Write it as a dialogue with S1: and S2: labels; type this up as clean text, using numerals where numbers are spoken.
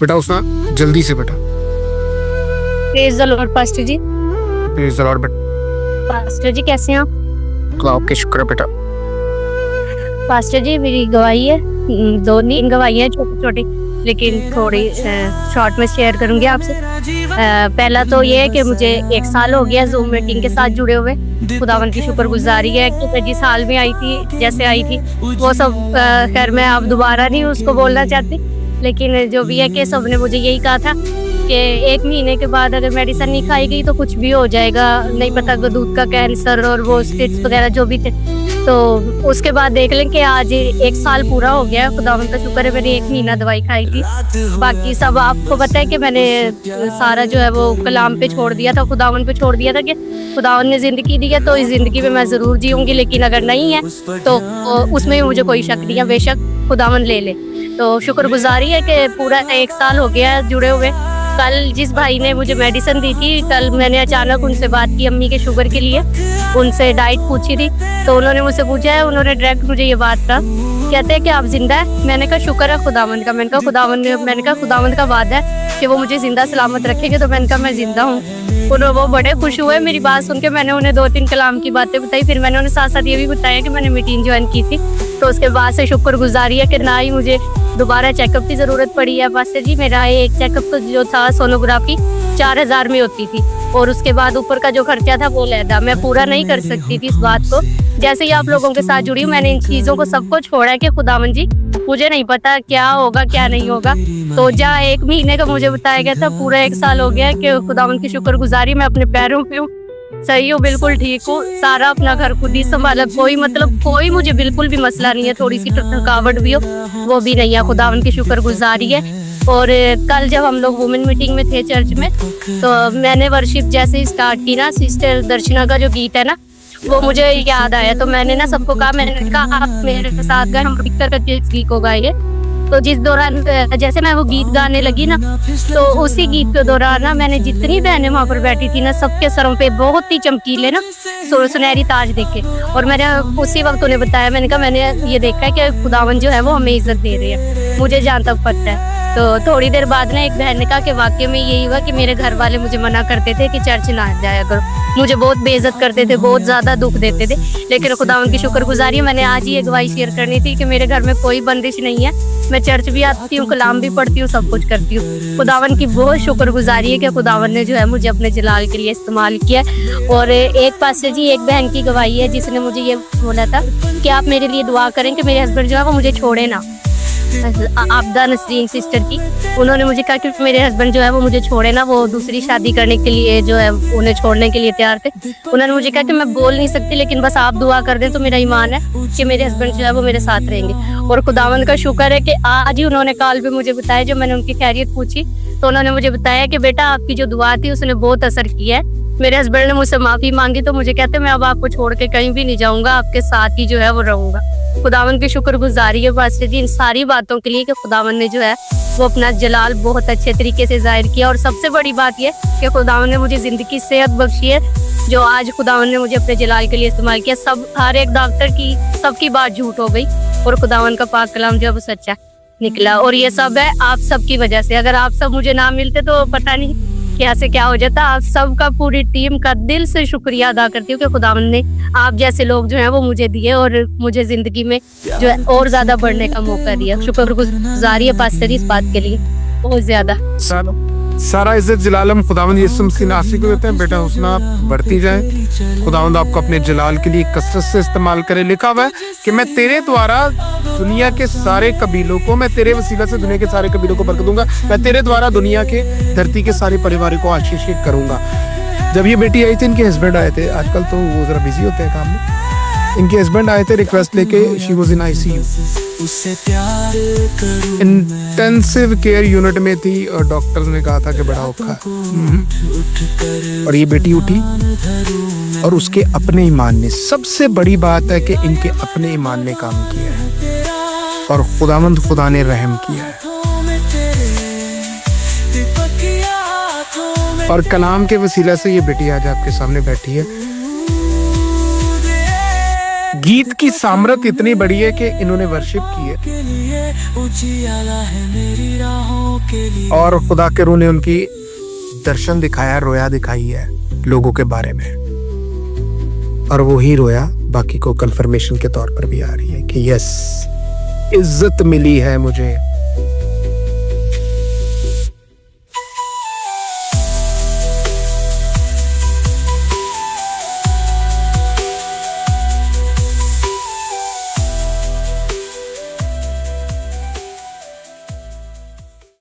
S1: बेटा उसना जल्दी से बेटा।
S2: Praise the Lord pastor ji.
S1: Praise the Lord बेटा।
S2: पास्टर जी कैसे हैं आप?
S1: तो आपके शुक्र है बेटा।
S2: पास्टर जी मेरी गवाही है, दो नहीं गवाही है छोटी छोटी, लेकिन थोड़ी शॉर्ट में शेयर करूंगी आपसे। पहला तो ये है कि मुझे 1 साल हो गया जूम मीटिंग के साथ जुड़े हुए। खुदावन की शुक्रगुजारी है कि मैं जिस हाल में आई थी, जैसे आई थी वो सब, खैर मैं अब दोबारा नहीं उसको बोलना चाहती, लेकिन जो भी है कि सब ने मुझे यही कहा था कि 1 महीने के बाद अगर मेडिसिन नहीं खाई गई तो कुछ भी हो जाएगा, नहीं पता दूध का कैंसर और वो स्टिट्स वगैरह जो भी थे। तो उसके बाद देख लें कि आज 1 साल पूरा हो गया। खुदावन का शुक्र है मैंने 1 महीना दवाई खाई थी। बाकी सब आपको पता है कि मैंने सारा जो है वो कलाम पे छोड़ दिया था, खुदावन पे छोड़ दिया था कि खुदावन ने ज़िंदगी दी है तो इस ज़िंदगी में मैं ज़रूर जीऊँगी, लेकिन अगर नहीं है तो उसमें भी मुझे कोई शक नहीं है, बेशक खुदावन ले ले। तो शुक्रगुजारी है कि पूरा 1 साल हो गया जुड़े हुए। कल जिस भाई ने मुझे मेडिसिन दी थी, कल मैंने अचानक उनसे बात की अम्मी के शुगर के लिए, उनसे डाइट पूछी थी तो उन्होंने मुझसे पूछा है, उन्होंने डायरेक्ट मुझे ये बात कहा, कहते हैं कि आप जिंदा है। मैंने कहा शुक्र है खुदावंद का। मैंने कहा खुदावंद का वादा है कि वो मुझे जिंदा सलामत रखेंगे, तो मैंने कहा मैं जिंदा हूँ। वो बड़े खुश हुए मेरी बात सुन के। मैंने उन्हें 2-3 कलाम की बातें बताई, फिर मैंने उन्हें साथ साथ ये भी बताया कि मैंने मीटिंग ज्वाइन की थी। तो उसके बाद से शुक्रगुजारी है कि ना ही मुझे दोबारा चेकअप की ज़रूरत पड़ी है। पास्टर जी मेरा एक चेकअप तो जो था सोनोग्राफी 4000 में होती थी, और उसके बाद ऊपर का जो खर्चा था वो लहदा मैं पूरा नहीं कर सकती थी इस बात को। जैसे ही आप लोगों के साथ जुड़ी हूँ मैंने इन चीज़ों को सबको छोड़ा है कि खुदावन जी मुझे नहीं पता क्या होगा क्या नहीं होगा। तो जहाँ 1 महीने का मुझे बताया गया था, पूरा 1 साल हो गया कि खुदावन की शुक्रगुजारी, मैं अपने पैरों पे हूँ, सही हूँ, बिल्कुल ठीक हूँ, सारा अपना घर खुद ही संभाला, कोई मुझे बिल्कुल भी मसला नहीं है, थोड़ी सी थकावट भी हो वो भी नहीं है, खुदावन की शुक्रगुजारी है। और कल जब हम लोग वुमेन मीटिंग में थे चर्च में, तो मैंने वर्शिप जैसे ही स्टार्ट की ना, सिस्टर दर्शना का जो गीत है ना वो मुझे याद आया। तो मैंने ना सबको कहा, मैंने कहा आप मेरे साथ गए, हम पिक्चर करके इस गीत को गाएंगे। तो जिस दौरान जैसे मैं वो गीत गाने लगी ना, तो उसी गीत के दौरान ना मैंने जितनी बहनें वहाँ पर बैठी थी ना, सबके सरों पे बहुत ही चमकीले ना सुनहरी ताज देखे। और मैंने उसी वक्त उन्हें बताया, मैंने कहा मैंने ये देखा है कि खुदावन जो है वो हमें इज्जत दे रही है, मुझे जहाँ तक पता है। तो थोड़ी देर बाद ना एक बहन ने कहा कि वाकई में यही हुआ कि मेरे घर वाले मुझे मना करते थे कि चर्च ना जाया करो, मुझे बहुत बेइज्जत करते थे, बहुत ज़्यादा दुख देते थे। लेकिन खुदावन की शुक्रगुजारी, मैंने आज ही एक गवाही शेयर करनी थी कि मेरे घर में कोई बंदिश नहीं है, मैं चर्च भी आती हूँ, कलाम भी पढ़ती हूँ, सब कुछ करती हूँ। खुदावन की बहुत शुक्रगुजारी है कि खुदावन ने जो है मुझे अपने जलाल के लिए इस्तेमाल किया। और एक पास्टर जी, एक बहन की गवाही है जिसने मुझे ये बोला था कि आप मेरे लिए दुआ करें कि मेरे हस्बैंड जो है वो मुझे छोड़े ना। आपदा नसरीन सिस्टर की, उन्होंने मुझे कहा कि मेरे हस्बैंड जो है वो मुझे छोड़े ना, वो दूसरी शादी करने के लिए जो है उन्हें छोड़ने के लिए तैयार थे। उन्होंने मुझे कहा कि मैं बोल नहीं सकती, लेकिन बस आप दुआ कर दें तो मेरा ईमान है कि मेरे हस्बैंड जो है वो मेरे साथ रहेंगे। और खुदावंद का शुक्र है कि आज ही उन्होंने कॉल पे मुझे बताया, जब मैंने उनकी खैरियत पूछी तो उन्होंने मुझे बताया कि बेटा आपकी जो दुआ थी उसने बहुत असर किया है। मेरे हस्बैंड ने मुझसे माफ़ी मांगी तो मुझे कहते मैं अब आपको छोड़ के कहीं भी नहीं जाऊँगा, आपके साथ ही जो है वो रहूँगा। खुदावन की शुक्रगुजारी है पास्टर जी इन सारी बातों के लिए कि खुदावन ने जो है वो अपना जलाल बहुत अच्छे तरीके से जाहिर किया। और सबसे बड़ी बात यह कि खुदावन ने मुझे ज़िंदगी सेहत बख्शी है, जो आज खुदावन ने मुझे अपने जलाल के लिए इस्तेमाल किया। हर एक डॉक्टर की सबकी बात झूठ हो गई और खुदावन का पाक कलाम जो है वो सच्चा निकला। और ये सब है आप सबकी वजह से। अगर आप सब मुझे ना मिलते तो पता नहीं क्या से क्या हो जाता। आप सबका, पूरी टीम का दिल से शुक्रिया अदा करती हूँ कि खुदावन ने आप जैसे लोग जो हैं वो मुझे दिए और मुझे जिंदगी में जो है और ज्यादा बढ़ने का मौका दिया। शुक्रगुजारी है पास्टर इस बात के लिए बहुत ज्यादा।
S1: सारा इज्जत जलालम खुदावंद यीशु मसीह नासरी को देते हैं। बेटा हुस्ना बढ़ती जाए, खुदावंद आपको अपने जलाल के लिए कसरत से इस्तेमाल करे। लिखा हुआ है कि मैं तेरे द्वारा दुनिया के सारे कबीलों को, मैं तेरे वसीला से दुनिया के सारे कबीलों को बरकत दूंगा, मैं तेरे द्वारा दुनिया के धरती के सारे परिवार को आशीषित करूंगा। जब ये बेटी आई थी, इनके हस्बैंड आए थे, आजकल तो वो जरा बिजी होते हैं काम में, इनके हस्बैंड आए थे रिक्वेस्ट लेके, she was in ICU, intensive care unit में थी और डॉक्टर ने कहा था कि बड़ा औखा है। और ये बेटी उठी और उसके अपने ईमान ने, सबसे बड़ी बात है कि इनके अपने ईमान ने काम किया है और खुदावंद खुदा ने रहम किया है। और कलाम के वसीला से ये बेटी आज आपके सामने बैठी है। गीत की सामर्थ्य इतनी बड़ी है कि इन्होंने वर्शिप की है और खुदा के रूह ने उनकी दर्शन दिखाया, रोया दिखाई है लोगों के बारे में, और वो ही रोया बाकी को कंफर्मेशन के तौर पर भी आ रही है कि यस, इज्जत मिली है मुझे